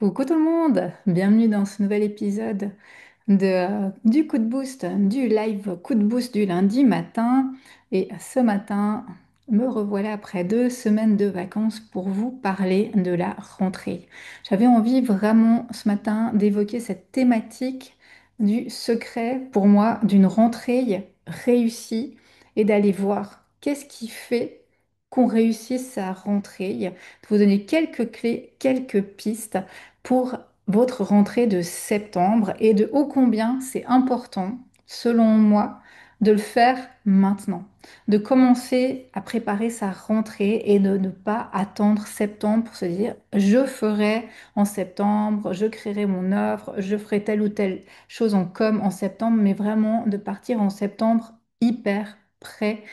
Coucou tout le monde, bienvenue dans ce nouvel épisode du coup de boost, du live coup de boost du lundi matin. Et ce matin, me revoilà après 2 semaines de vacances pour vous parler de la rentrée. J'avais envie vraiment ce matin d'évoquer cette thématique du secret pour moi d'une rentrée réussie et d'aller voir qu'est-ce qui fait qu'on réussisse sa rentrée, de vous donner quelques clés, quelques pistes pour votre rentrée de septembre et de ô combien c'est important, selon moi, de le faire maintenant, de commencer à préparer sa rentrée et de ne pas attendre septembre pour se dire je ferai en septembre, je créerai mon œuvre, je ferai telle ou telle chose en com en septembre, mais vraiment de partir en septembre hyper prêt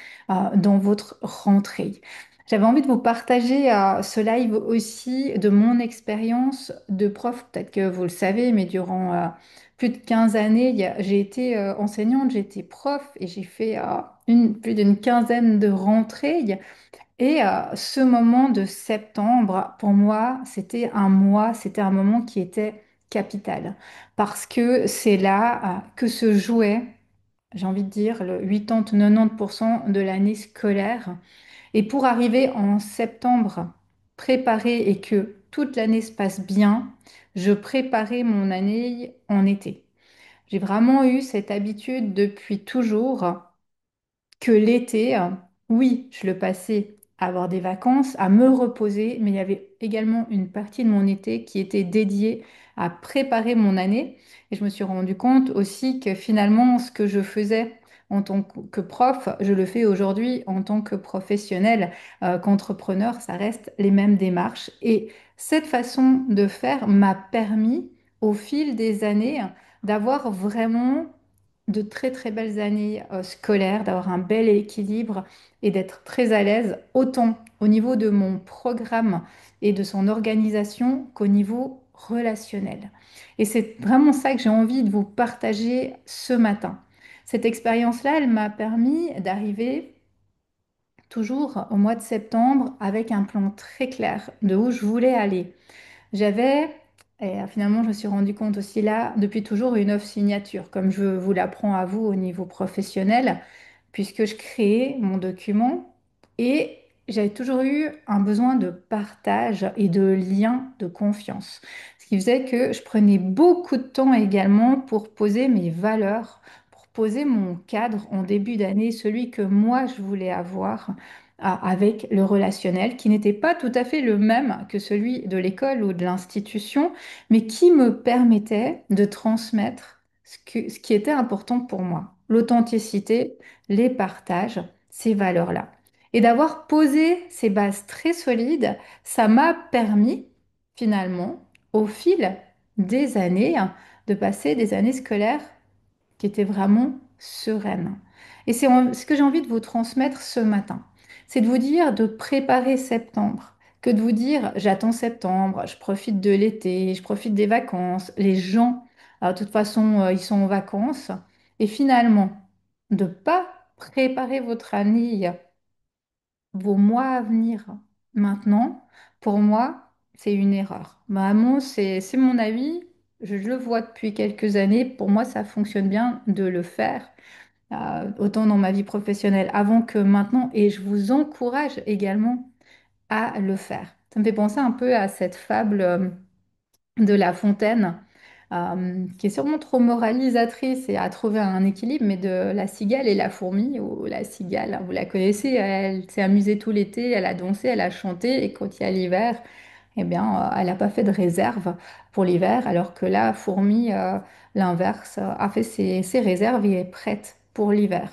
dans votre rentrée. J'avais envie de vous partager ce live aussi de mon expérience de prof. Peut-être que vous le savez, mais durant plus de 15 années, j'ai été enseignante, j'ai été prof et j'ai fait plus d'une quinzaine de rentrées. Et ce moment de septembre, pour moi, c'était un mois, c'était un moment qui était capital. Parce que c'est là que se jouait, j'ai envie de dire, le 80-90% de l'année scolaire. Et pour arriver en septembre préparé et que toute l'année se passe bien, je préparais mon année en été. J'ai vraiment eu cette habitude depuis toujours que l'été, oui, je le passais à avoir des vacances, à me reposer, mais il y avait également une partie de mon été qui était dédiée à préparer mon année. Et je me suis rendu compte aussi que finalement, ce que je faisais en tant que prof, je le fais aujourd'hui en tant que professionnel, qu'entrepreneur, ça reste les mêmes démarches. Et cette façon de faire m'a permis, au fil des années, d'avoir vraiment de très très belles années scolaires, d'avoir un bel équilibre et d'être très à l'aise, autant au niveau de mon programme et de son organisation qu'au niveau relationnel. Et c'est vraiment ça que j'ai envie de vous partager ce matin. Cette expérience-là, elle m'a permis d'arriver toujours au mois de septembre avec un plan très clair de où je voulais aller. J'avais, et finalement je me suis rendu compte aussi là, depuis toujours une offre signature, comme je vous l'apprends à vous au niveau professionnel, puisque je créais mon document et j'avais toujours eu un besoin de partage et de lien de confiance. Ce qui faisait que je prenais beaucoup de temps également pour poser mes valeurs, pour poser mon cadre en début d'année, celui que moi je voulais avoir avec le relationnel, qui n'était pas tout à fait le même que celui de l'école ou de l'institution, mais qui me permettait de transmettre ce qui était important pour moi, l'authenticité, les partages, ces valeurs-là. Et d'avoir posé ces bases très solides, ça m'a permis finalement, au fil des années, de passer des années scolaires qui étaient vraiment sereines. Et c'est ce que j'ai envie de vous transmettre ce matin. C'est de vous dire de préparer septembre, que de vous dire j'attends septembre, je profite de l'été, je profite des vacances. Les gens, de toute façon, ils sont en vacances. Et finalement, de ne pas préparer votre année, vos mois à venir maintenant, pour moi, c'est une erreur. Vraiment, c'est mon avis. Je le vois depuis quelques années. Pour moi, ça fonctionne bien de le faire, autant dans ma vie professionnelle avant que maintenant. Et je vous encourage également à le faire. Ça me fait penser un peu à cette fable de La Fontaine, qui est sûrement trop moralisatrice et à trouver un équilibre, mais de la cigale et la fourmi, ou la cigale, hein, vous la connaissez, elle s'est amusée tout l'été, elle a dansé, elle a chanté, et quand il y a l'hiver, eh bien, elle n'a pas fait de réserve pour l'hiver, alors que la fourmi, l'inverse, a fait ses réserves et est prête pour l'hiver.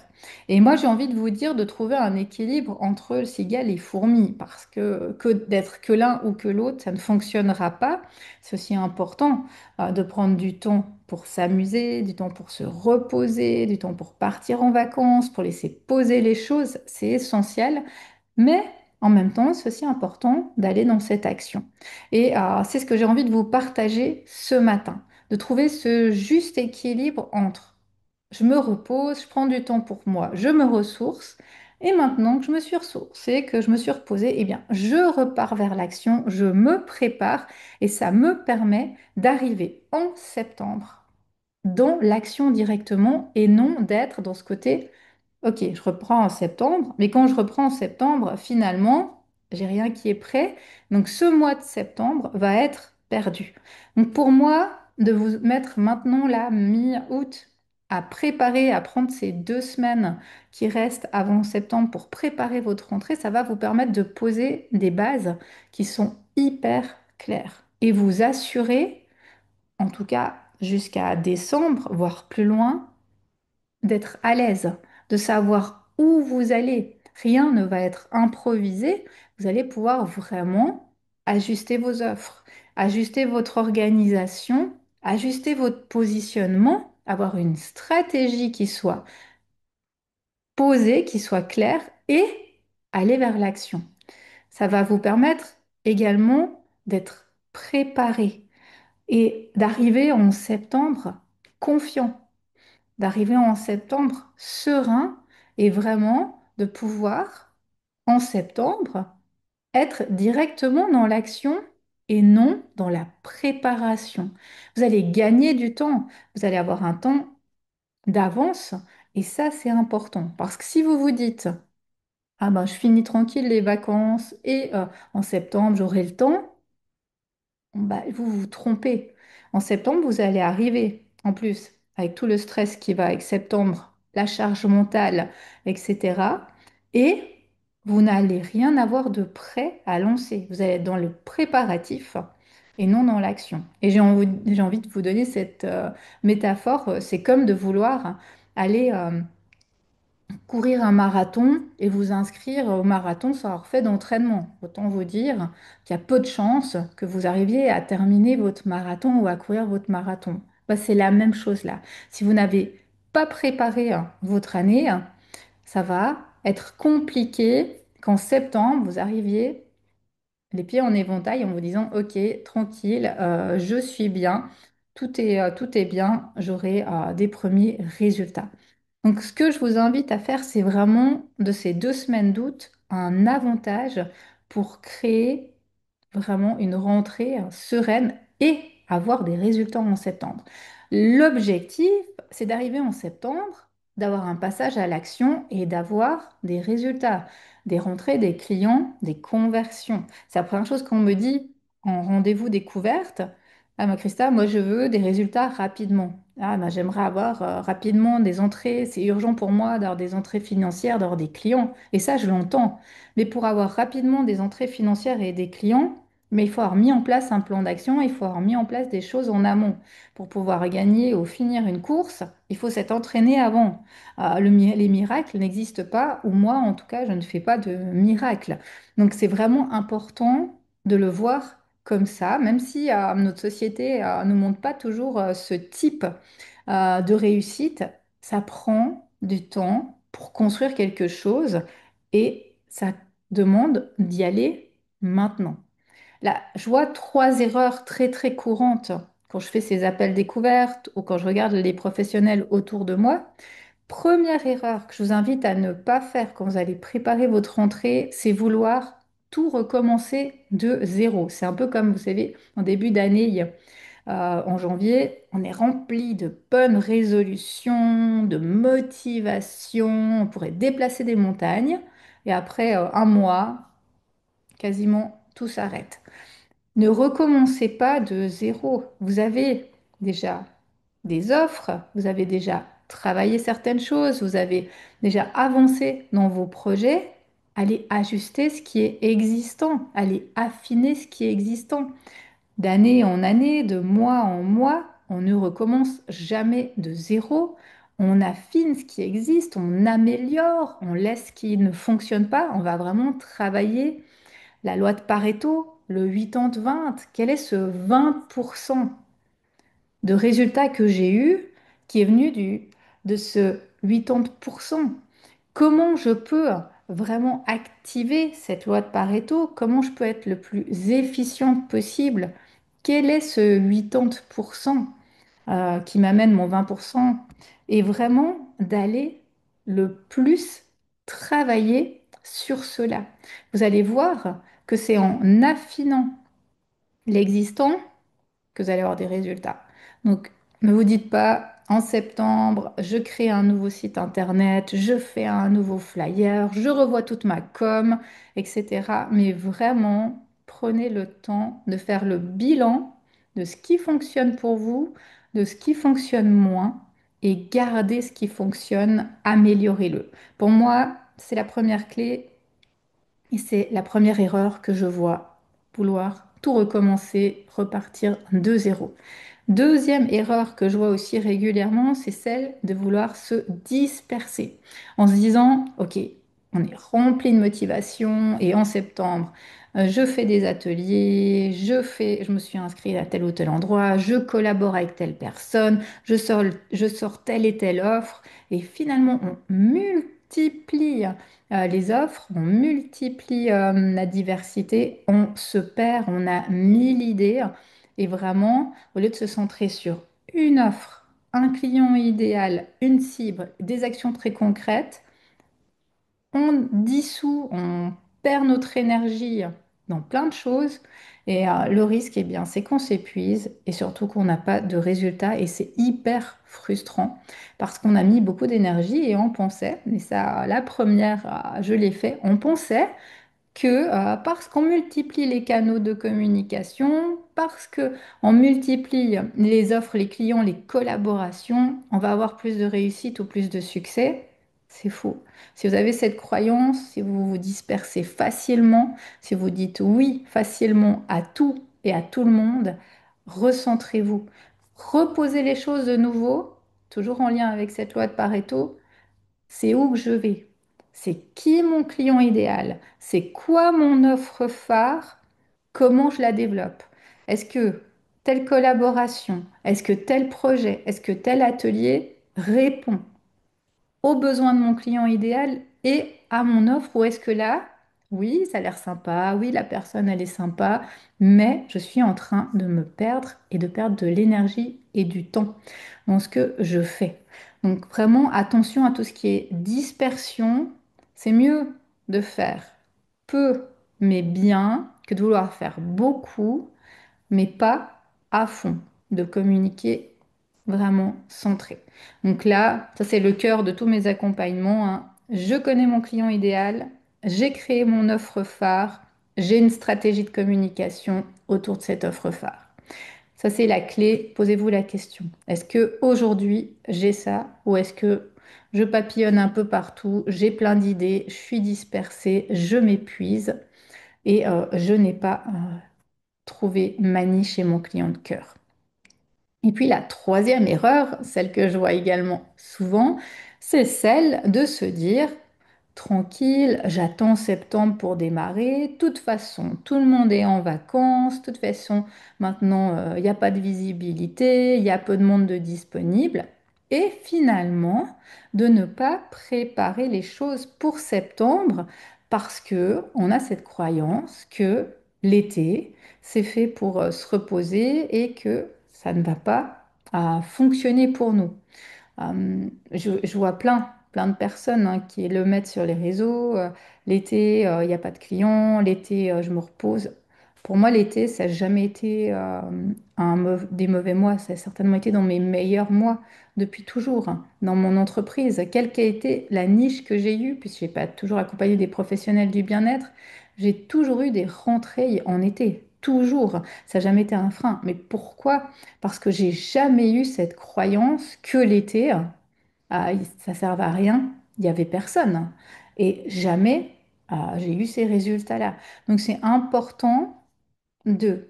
Et moi, j'ai envie de vous dire de trouver un équilibre entre cigale et fourmi, parce que d'être que l'un ou que l'autre, ça ne fonctionnera pas. C'est aussi important de prendre du temps pour s'amuser, du temps pour se reposer, du temps pour partir en vacances, pour laisser poser les choses, c'est essentiel. Mais en même temps, c'est aussi important d'aller dans cette action. Et c'est ce que j'ai envie de vous partager ce matin, de trouver ce juste équilibre entre je me repose, je prends du temps pour moi, je me ressource, Et maintenant que je me suis ressourcée, que je me suis reposée, eh bien, je repars vers l'action, je me prépare et ça me permet d'arriver en septembre dans l'action directement et non d'être dans ce côté, ok, je reprends en septembre, mais quand je reprends en septembre, finalement, j'ai rien qui est prêt. Donc ce mois de septembre va être perdu. Donc pour moi, de vous mettre maintenant là, mi-août, à préparer, à prendre ces 2 semaines qui restent avant septembre pour préparer votre rentrée, ça va vous permettre de poser des bases qui sont hyper claires et vous assurer, en tout cas jusqu'à décembre, voire plus loin, d'être à l'aise, de savoir où vous allez. Rien ne va être improvisé. Vous allez pouvoir vraiment ajuster vos offres, ajuster votre organisation, ajuster votre positionnement, avoir une stratégie qui soit posée, qui soit claire et aller vers l'action. Ça va vous permettre également d'être préparé et d'arriver en septembre confiant, d'arriver en septembre serein et vraiment de pouvoir, en septembre, être directement dans l'action et non dans la préparation. Vous allez gagner du temps, vous allez avoir un temps d'avance et ça, c'est important. Parce que si vous vous dites, ah ben, je finis tranquille les vacances et en septembre, j'aurai le temps, bah, vous vous trompez. En septembre, vous allez arriver, en plus, avec tout le stress qui va avec septembre, la charge mentale, etc. Et vous n'allez rien avoir de prêt à lancer. Vous allez être dans le préparatif et non dans l'action. Et j'ai envie de vous donner cette métaphore. C'est comme de vouloir aller courir un marathon et vous inscrire au marathon sans avoir fait d'entraînement. Autant vous dire qu'il y a peu de chances que vous arriviez à terminer votre marathon ou à courir votre marathon. Bah, c'est la même chose là. Si vous n'avez pas préparé votre année, ça va être compliqué qu'en septembre, vous arriviez les pieds en éventail en vous disant, OK, tranquille, je suis bien, tout est bien, j'aurai des premiers résultats. Donc, ce que je vous invite à faire, c'est vraiment de ces 2 semaines d'août un avantage pour créer vraiment une rentrée sereine et avoir des résultats en septembre. L'objectif, c'est d'arriver en septembre, d'avoir un passage à l'action et d'avoir des résultats, des rentrées, des clients, des conversions. C'est la première chose qu'on me dit en rendez-vous découverte. Ah, ma Christa, moi je veux des résultats rapidement. Ah, bah, j'aimerais avoir rapidement des entrées. C'est urgent pour moi d'avoir des entrées financières, d'avoir des clients. Et ça, je l'entends. Mais pour avoir rapidement des entrées financières et des clients, mais il faut avoir mis en place un plan d'action, il faut avoir mis en place des choses en amont. Pour pouvoir gagner ou finir une course, il faut s'être entraîné avant. Les miracles n'existent pas, ou moi en tout cas, je ne fais pas de miracles. Donc c'est vraiment important de le voir comme ça, même si notre société ne nous montre pas toujours ce type de réussite, ça prend du temps pour construire quelque chose et ça demande d'y aller maintenant. Là, je vois 3 erreurs très très courantes quand je fais ces appels découvertes ou quand je regarde les professionnels autour de moi. Première erreur que je vous invite à ne pas faire quand vous allez préparer votre rentrée, c'est vouloir tout recommencer de zéro. C'est un peu comme, vous savez, en début d'année, en janvier, on est rempli de bonnes résolutions, de motivation, on pourrait déplacer des montagnes, et après un mois, quasiment tout s'arrête. Ne recommencez pas de zéro. Vous avez déjà des offres, vous avez déjà travaillé certaines choses, vous avez déjà avancé dans vos projets. Allez ajuster ce qui est existant, allez affiner ce qui est existant. D'année en année, de mois en mois, on ne recommence jamais de zéro. On affine ce qui existe, on améliore, on laisse ce qui ne fonctionne pas. On va vraiment travailler la loi de Pareto, le 80-20. Quel est ce 20% de résultats que j'ai eu qui est venu de ce 80%? Comment je peux vraiment activer cette loi de Pareto? Comment je peux être le plus efficiente possible? Quel est ce 80% qui m'amène mon 20%? Et vraiment d'aller le plus travailler sur cela. Vous allez voir que c'est en affinant l'existant que vous allez avoir des résultats. Donc, ne vous dites pas, en septembre, je crée un nouveau site internet, je fais un nouveau flyer, je revois toute ma com, etc. Mais vraiment, prenez le temps de faire le bilan de ce qui fonctionne pour vous, de ce qui fonctionne moins, et gardez ce qui fonctionne, améliorez-le. Pour moi, c'est la première clé et c'est la première erreur que je vois, vouloir tout recommencer, repartir de zéro. Deuxième erreur que je vois aussi régulièrement, c'est celle de vouloir se disperser en se disant, OK, on est rempli de motivation et en septembre, je fais des ateliers, je me suis inscrite à tel ou tel endroit, je collabore avec telle personne, je sors telle et telle offre et finalement on multiplie les offres, on multiplie la diversité, on se perd, on a 1000 idées et vraiment, au lieu de se centrer sur une offre, un client idéal, une cible, des actions très concrètes, on dissout, on perd notre énergie dans plein de choses. Et le risque, eh bien, c'est qu'on s'épuise et surtout qu'on n'a pas de résultats. Et c'est hyper frustrant parce qu'on a mis beaucoup d'énergie et on pensait, et ça, la première, je l'ai fait, on pensait que parce qu'on multiplie les canaux de communication, parce que on multiplie les offres, les clients, les collaborations, on va avoir plus de réussite ou plus de succès. C'est faux. Si vous avez cette croyance, si vous vous dispersez facilement, si vous dites oui facilement à tout et à tout le monde, recentrez-vous. Reposez les choses de nouveau, toujours en lien avec cette loi de Pareto. C'est où que je vais? C'est qui mon client idéal? C'est quoi mon offre phare? Comment je la développe? Est-ce que telle collaboration, est-ce que tel projet, est-ce que tel atelier répond aux besoins de mon client idéal et à mon offre? Ou est-ce que là, oui, ça a l'air sympa, oui, la personne, elle est sympa, mais je suis en train de me perdre et de perdre de l'énergie et du temps dans ce que je fais. Donc vraiment, attention à tout ce qui est dispersion. C'est mieux de faire peu, mais bien, que de vouloir faire beaucoup mais pas à fond, de communiquer vraiment centré. Donc là, ça c'est le cœur de tous mes accompagnements, hein. Je connais mon client idéal, j'ai créé mon offre phare, j'ai une stratégie de communication autour de cette offre phare. Ça c'est la clé. Posez-vous la question. Est-ce que aujourd'hui j'ai ça ou est-ce que je papillonne un peu partout, j'ai plein d'idées, je suis dispersée, je m'épuise et je n'ai pas trouver ma niche chez mon client de cœur. Et puis la troisième erreur, celle que je vois également souvent, c'est celle de se dire, tranquille, j'attends septembre pour démarrer. De toute façon, tout le monde est en vacances. De toute façon, maintenant, il n'y a pas de visibilité, il y a peu de monde de disponible. Et finalement, de ne pas préparer les choses pour septembre parce que on a cette croyance que l'été, c'est fait pour se reposer et que ça ne va pas fonctionner pour nous. Je vois plein de personnes hein, qui le mettent sur les réseaux. L'été, il n'y a pas de clients. L'été, je me repose. Pour moi, l'été, ça n'a jamais été des mauvais mois. Ça a certainement été dans mes meilleurs mois depuis toujours hein, dans mon entreprise. Quelle qu'a été la niche que j'ai eue, puisque je n'ai pas toujours accompagné des professionnels du bien-être, j'ai toujours eu des rentrées en été. Toujours. Ça n'a jamais été un frein. Mais pourquoi? Parce que j'ai jamais eu cette croyance que l'été, ça servait à rien, il n'y avait personne. Et jamais j'ai eu ces résultats-là. Donc c'est important de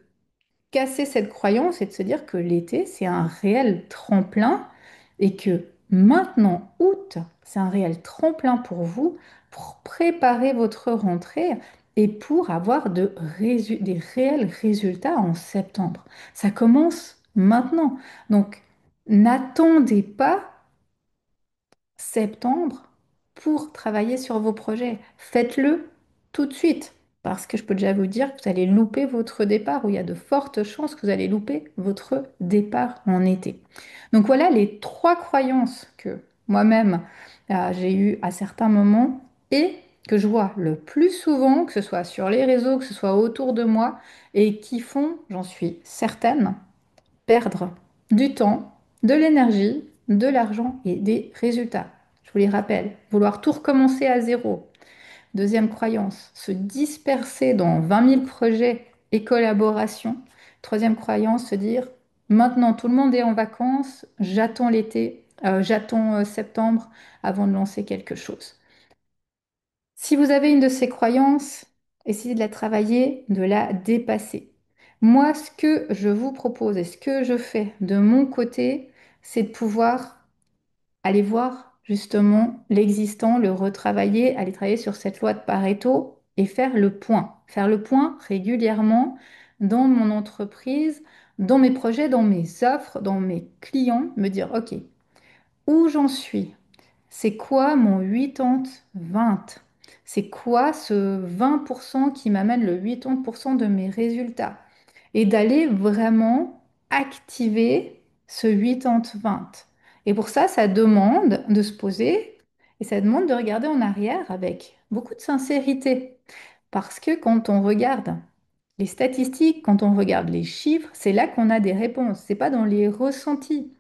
casser cette croyance et de se dire que l'été, c'est un réel tremplin et que maintenant, août, c'est un réel tremplin pour vous pour préparer votre rentrée et pour avoir des réels résultats en septembre. Ça commence maintenant. Donc, n'attendez pas septembre pour travailler sur vos projets. Faites-le tout de suite parce que je peux déjà vous dire que vous allez louper votre départ ou il y a de fortes chances que vous allez louper votre départ en été. Donc voilà les trois croyances que moi-même j'ai eues à certains moments et que je vois le plus souvent, que ce soit sur les réseaux, que ce soit autour de moi, et qui font, j'en suis certaine, perdre du temps, de l'énergie, de l'argent et des résultats. Je vous les rappelle, vouloir tout recommencer à zéro. Deuxième croyance, se disperser dans 20 000 projets et collaborations. Troisième croyance, se dire, maintenant tout le monde est en vacances, j'attends l'été, j'attends septembre avant de lancer quelque chose. Si vous avez une de ces croyances, essayez de la travailler, de la dépasser. Moi, ce que je vous propose et ce que je fais de mon côté, c'est de pouvoir aller voir justement l'existant, le retravailler, aller travailler sur cette loi de Pareto et faire le point. Faire le point régulièrement dans mon entreprise, dans mes projets, dans mes offres, dans mes clients, me dire, OK, où j'en suis? C'est quoi mon 80-20? C'est quoi ce 20% qui m'amène le 80% de mes résultats? Et d'aller vraiment activer ce 80-20. Et pour ça, ça demande de se poser et ça demande de regarder en arrière avec beaucoup de sincérité. Parce que quand on regarde les statistiques, quand on regarde les chiffres, c'est là qu'on a des réponses. C'est pas dans les ressentis.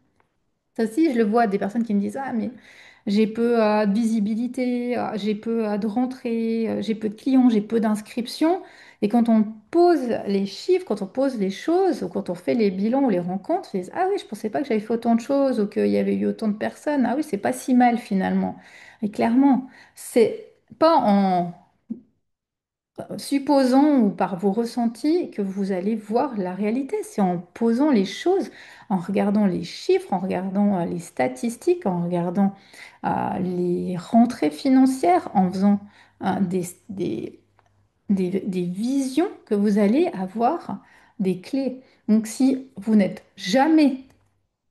Ça aussi, je le vois, des personnes qui me disent, ah, mais j'ai peu de visibilité, j'ai peu de rentrées, j'ai peu de clients, j'ai peu d'inscriptions. Et quand on pose les chiffres, quand on pose les choses, ou quand on fait les bilans ou les rencontres, ils disent, ah oui, je pensais pas que j'avais fait autant de choses ou qu'il y avait eu autant de personnes. Ah oui, c'est pas si mal finalement. Et clairement, c'est pas en supposant ou par vos ressentis que vous allez voir la réalité. C'est en posant les choses, en regardant les chiffres, en regardant les statistiques, en regardant les rentrées financières, en faisant des visions que vous allez avoir des clés. Donc si vous n'êtes jamais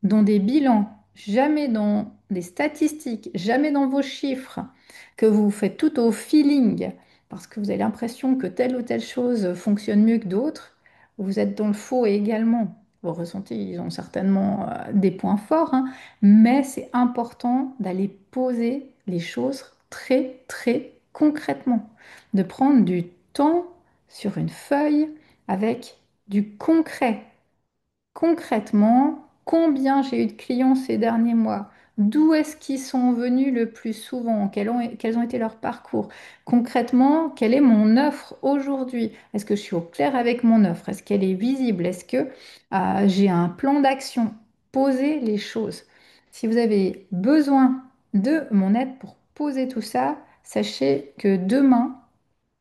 dans des bilans, jamais dans des statistiques, jamais dans vos chiffres, que vous faites tout au feeling, parce que vous avez l'impression que telle ou telle chose fonctionne mieux que d'autres, vous êtes dans le faux également. Vos ressentis, ils ont certainement des points forts, hein, mais c'est important d'aller poser les choses très, très concrètement, de prendre du temps sur une feuille avec du concret. Concrètement, combien j'ai eu de clients ces derniers mois? D'où est-ce qu'ils sont venus le plus souvent? Quels ont été leurs parcours? Concrètement, quelle est mon offre aujourd'hui? Est-ce que je suis au clair avec mon offre? Est-ce qu'elle est visible? Est-ce que j'ai un plan d'action? Posez les choses. Si vous avez besoin de mon aide pour poser tout ça, sachez que demain,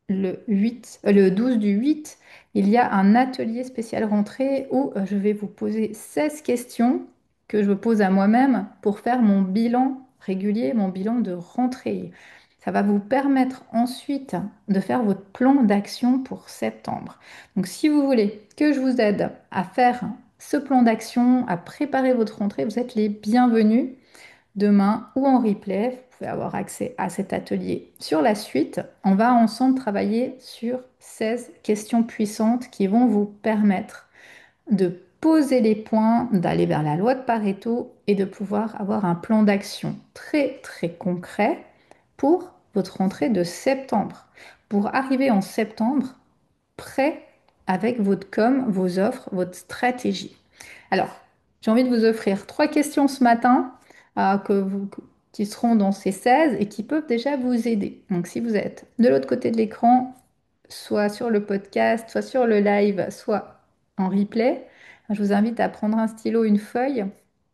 le 12 du 8, il y a un atelier spécial rentrée où je vais vous poser 16 questions que je me pose à moi-même pour faire mon bilan régulier, mon bilan de rentrée. Ça va vous permettre ensuite de faire votre plan d'action pour septembre. Donc si vous voulez que je vous aide à faire ce plan d'action, à préparer votre rentrée, vous êtes les bienvenus demain ou en replay. Vous pouvez avoir accès à cet atelier sur la suite. On va ensemble travailler sur 16 questions puissantes qui vont vous permettre de poser les points, d'aller vers la loi de Pareto et de pouvoir avoir un plan d'action très très concret pour votre rentrée de septembre. Pour arriver en septembre prêt avec votre com, vos offres, votre stratégie. Alors, j'ai envie de vous offrir trois questions ce matin qui seront dans ces 16 et qui peuvent déjà vous aider. Donc, si vous êtes de l'autre côté de l'écran, soit sur le podcast, soit sur le live, soit en replay, je vous invite à prendre un stylo, une feuille.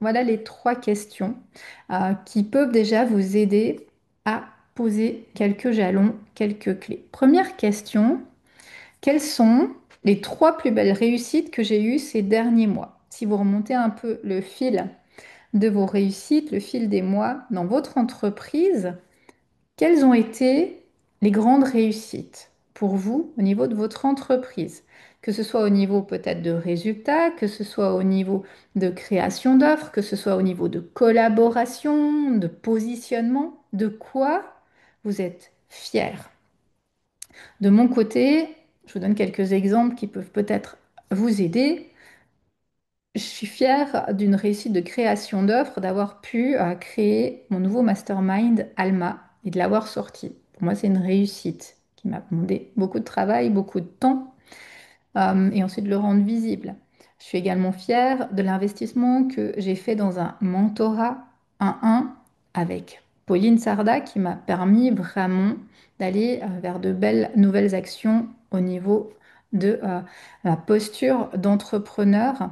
Voilà les trois questions qui peuvent déjà vous aider à poser quelques jalons, quelques clés. Première question, quelles sont les trois plus belles réussites que j'ai eues ces derniers mois? Si vous remontez un peu le fil de vos réussites, le fil des mois dans votre entreprise, quelles ont été les grandes réussites pour vous au niveau de votre entreprise? Que ce soit au niveau peut-être de résultats, que ce soit au niveau de création d'offres, que ce soit au niveau de collaboration, de positionnement, de quoi vous êtes fier? De mon côté, je vous donne quelques exemples qui peuvent peut-être vous aider. Je suis fière d'une réussite de création d'offres, d'avoir pu créer mon nouveau mastermind Alma et de l'avoir sorti. Pour moi, c'est une réussite qui m'a demandé beaucoup de travail, beaucoup de temps, et ensuite le rendre visible. Je suis également fière de l'investissement que j'ai fait dans un mentorat 1-1 avec Pauline Sarda qui m'a permis vraiment d'aller vers de belles nouvelles actions au niveau de ma posture d'entrepreneur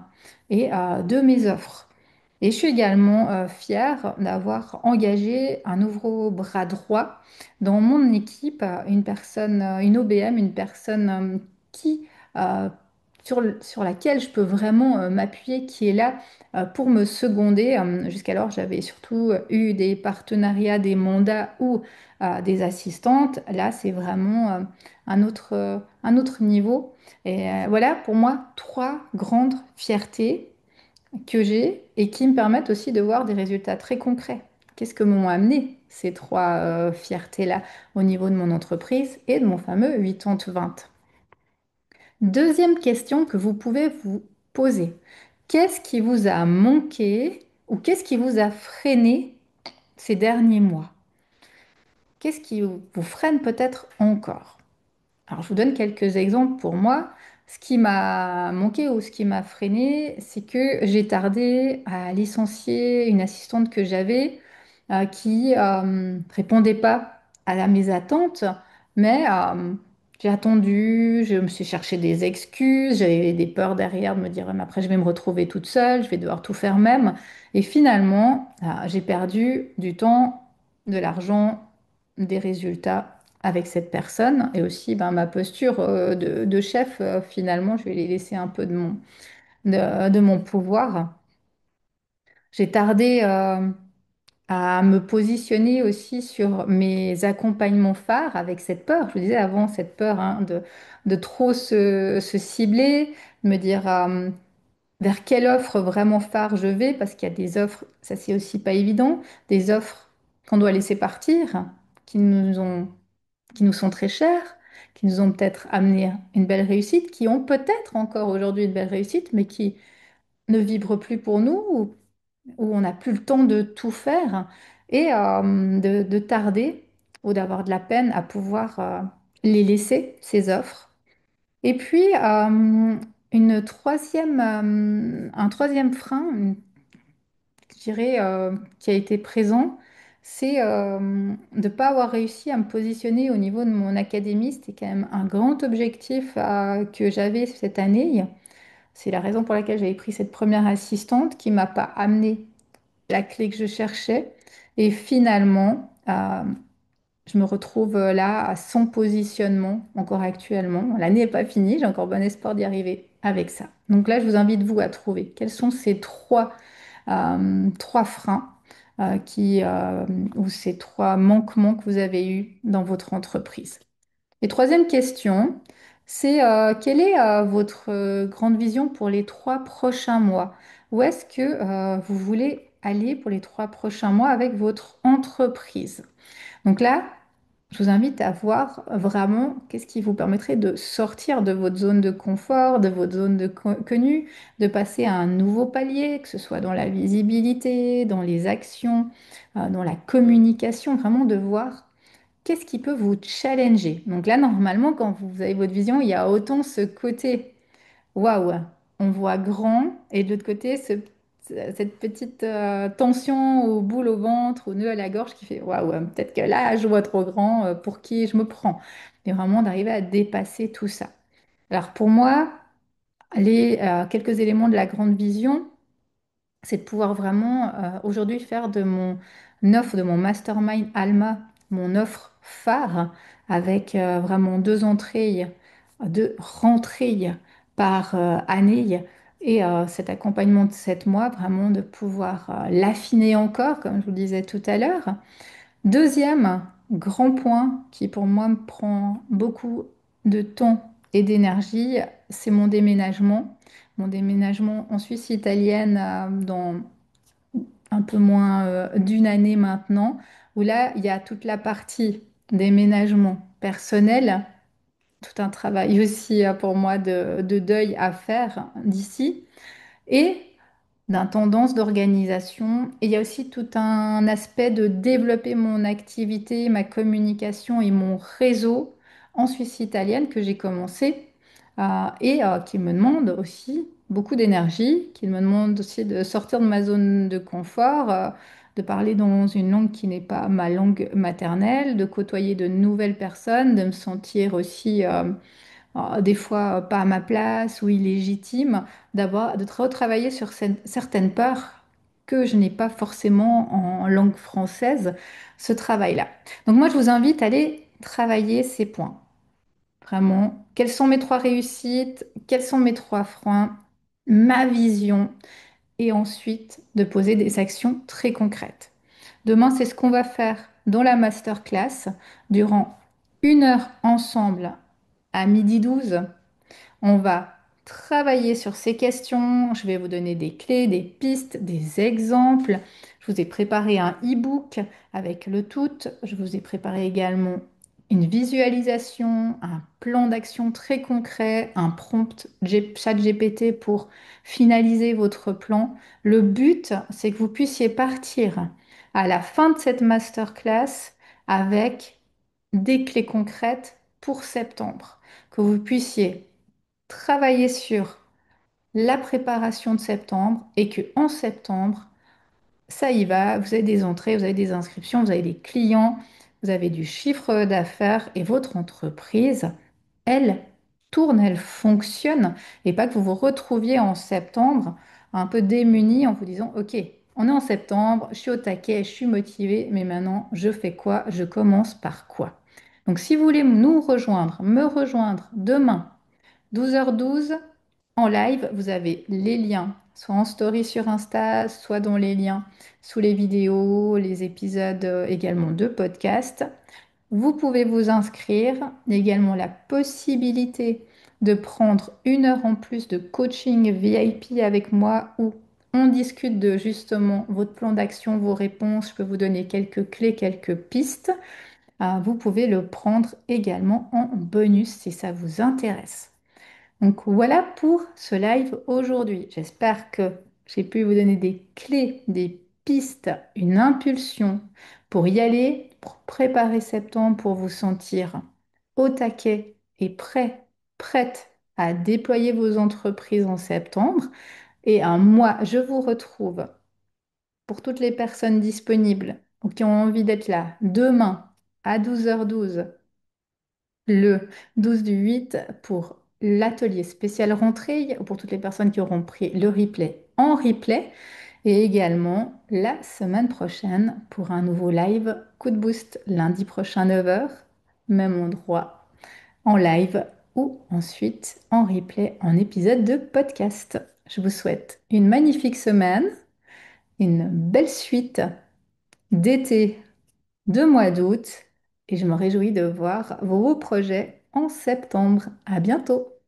et de mes offres. Et je suis également fière d'avoir engagé un nouveau bras droit dans mon équipe, une personne, une OBM, une personne qui, euh, sur laquelle je peux vraiment m'appuyer, qui est là pour me seconder. Jusqu'alors, j'avais surtout eu des partenariats, des mandats ou des assistantes. Là, c'est vraiment un autre niveau. Et voilà, pour moi, trois grandes fiertés que j'ai et qui me permettent aussi de voir des résultats très concrets. Qu'est-ce que m'ont amené ces trois fiertés-là au niveau de mon entreprise et de mon fameux 80-20? Deuxième question que vous pouvez vous poser. Qu'est-ce qui vous a manqué ou qu'est-ce qui vous a freiné ces derniers mois? Qu'est-ce qui vous freine peut-être encore? Alors, je vous donne quelques exemples pour moi. Ce qui m'a manqué ou ce qui m'a freiné, c'est que j'ai tardé à licencier une assistante que j'avais qui répondait pas mes attentes, mais j'ai attendu, je me suis cherché des excuses, j'avais des peurs derrière de me dire, mais après je vais me retrouver toute seule, je vais devoir tout faire même. Et finalement, j'ai perdu du temps, de l'argent, des résultats avec cette personne et aussi ben, ma posture de chef, finalement, je vais les laisser un peu de mon pouvoir. J'ai tardé à me positionner aussi sur mes accompagnements phares avec cette peur. Je vous disais avant, cette peur hein, de trop se cibler, de me dire vers quelle offre vraiment phare je vais, parce qu'il y a des offres, ça c'est aussi pas évident, des offres qu'on doit laisser partir, qui nous ont qui nous sont très chers, qui nous ont peut-être amené une belle réussite, qui ont peut-être encore aujourd'hui une belle réussite, mais qui ne vibrent plus pour nous, où on n'a plus le temps de tout faire et de tarder ou d'avoir de la peine à pouvoir les laisser, ces offres. Et puis, un troisième frein, je dirais, qui a été présent, c'est de ne pas avoir réussi à me positionner au niveau de mon académie. C'était quand même un grand objectif que j'avais cette année. C'est la raison pour laquelle j'avais pris cette première assistante qui m'a pas amené la clé que je cherchais. Et finalement, je me retrouve là sans positionnement encore actuellement. L'année n'est pas finie, j'ai encore bon espoir d'y arriver avec ça. Donc là, je vous invite, vous, à trouver quels sont ces trois freins ou ces trois manquements que vous avez eus dans votre entreprise. Et troisième question, c'est quelle est votre grande vision pour les 3 prochains mois? Où est-ce que vous voulez aller pour les 3 prochains mois avec votre entreprise? Donc là, je vous invite à voir vraiment qu'est-ce qui vous permettrait de sortir de votre zone de confort, de votre zone de connu, de passer à un nouveau palier, que ce soit dans la visibilité, dans les actions, dans la communication, vraiment de voir qu'est-ce qui peut vous challenger. Donc là, normalement, quand vous avez votre vision, il y a autant ce côté waouh, on voit grand, et de l'autre côté, cette petite tension au boule au ventre, au nœud à la gorge qui fait waouh, peut-être que là, je vois trop grand, pour qui je me prends. Mais vraiment d'arriver à dépasser tout ça. Alors pour moi, quelques éléments de la grande vision, c'est de pouvoir vraiment aujourd'hui faire de mon offre, de mon mastermind Alma, mon offre phare avec vraiment 2 entrées, 2 rentrées par année et cet accompagnement de 7 mois, vraiment de pouvoir l'affiner encore, comme je vous le disais tout à l'heure. Deuxième grand point qui pour moi me prend beaucoup de temps et d'énergie, c'est mon déménagement. Mon déménagement en Suisse italienne dans un peu moins d'une année maintenant, où là, il y a toute la partie déménagement personnel, tout un travail aussi pour moi de deuil à faire d'ici, et d'un tendance d'organisation. Et il y a aussi tout un aspect de développer mon activité, ma communication et mon réseau en Suisse italienne que j'ai commencé qui me demande aussi beaucoup d'énergie, qui me demande aussi de sortir de ma zone de confort, de parler dans une langue qui n'est pas ma langue maternelle, de côtoyer de nouvelles personnes, de me sentir aussi des fois pas à ma place ou illégitime, de retravailler sur certaines peurs que je n'ai pas forcément en langue française, ce travail-là. Donc moi, je vous invite à aller travailler ces points. Vraiment, quelles sont mes trois réussites, quels sont mes trois freins, ma vision, et ensuite de poser des actions très concrètes. Demain, c'est ce qu'on va faire dans la masterclass durant 1 heure ensemble à 12h. On va travailler sur ces questions. Je vais vous donner des clés, des pistes, des exemples. Je vous ai préparé un e-book avec le tout. Je vous ai préparé également une visualisation, un plan d'action très concret, un prompt ChatGPT pour finaliser votre plan. Le but, c'est que vous puissiez partir à la fin de cette masterclass avec des clés concrètes pour septembre, que vous puissiez travailler sur la préparation de septembre et que en septembre, ça y va, vous avez des entrées, vous avez des inscriptions, vous avez des clients, vous avez du chiffre d'affaires et votre entreprise, elle tourne, elle fonctionne et pas que vous vous retrouviez en septembre un peu démuni en vous disant, OK, on est en septembre, je suis au taquet, je suis motivée, mais maintenant, je fais quoi? Je commence par quoi? Donc, si vous voulez nous rejoindre, me rejoindre demain, 12h12 en live, vous avez les liens, soit en story sur Insta, soit dans les liens sous les vidéos, les épisodes également de podcast. Vous pouvez vous inscrire. Il y a également la possibilité de prendre 1 heure en plus de coaching VIP avec moi où on discute de justement votre plan d'action, vos réponses. Je peux vous donner quelques clés, quelques pistes. Vous pouvez le prendre également en bonus si ça vous intéresse. Donc voilà pour ce live aujourd'hui. J'espère que j'ai pu vous donner des clés, des pistes, une impulsion pour y aller, pour préparer septembre, pour vous sentir au taquet et prête à déployer vos entreprises en septembre. Et moi, je vous retrouve pour toutes les personnes disponibles ou qui ont envie d'être là demain à 12h12 le 12 du 8 pour l'atelier spécial rentrée, pour toutes les personnes qui auront pris le replay en replay, et également la semaine prochaine pour un nouveau live coup de boost lundi prochain 9h, même endroit, en live ou ensuite en replay en épisode de podcast. Je vous souhaite une magnifique semaine, une belle suite d'été de mois d'août et je me réjouis de voir vos projets en septembre. À bientôt!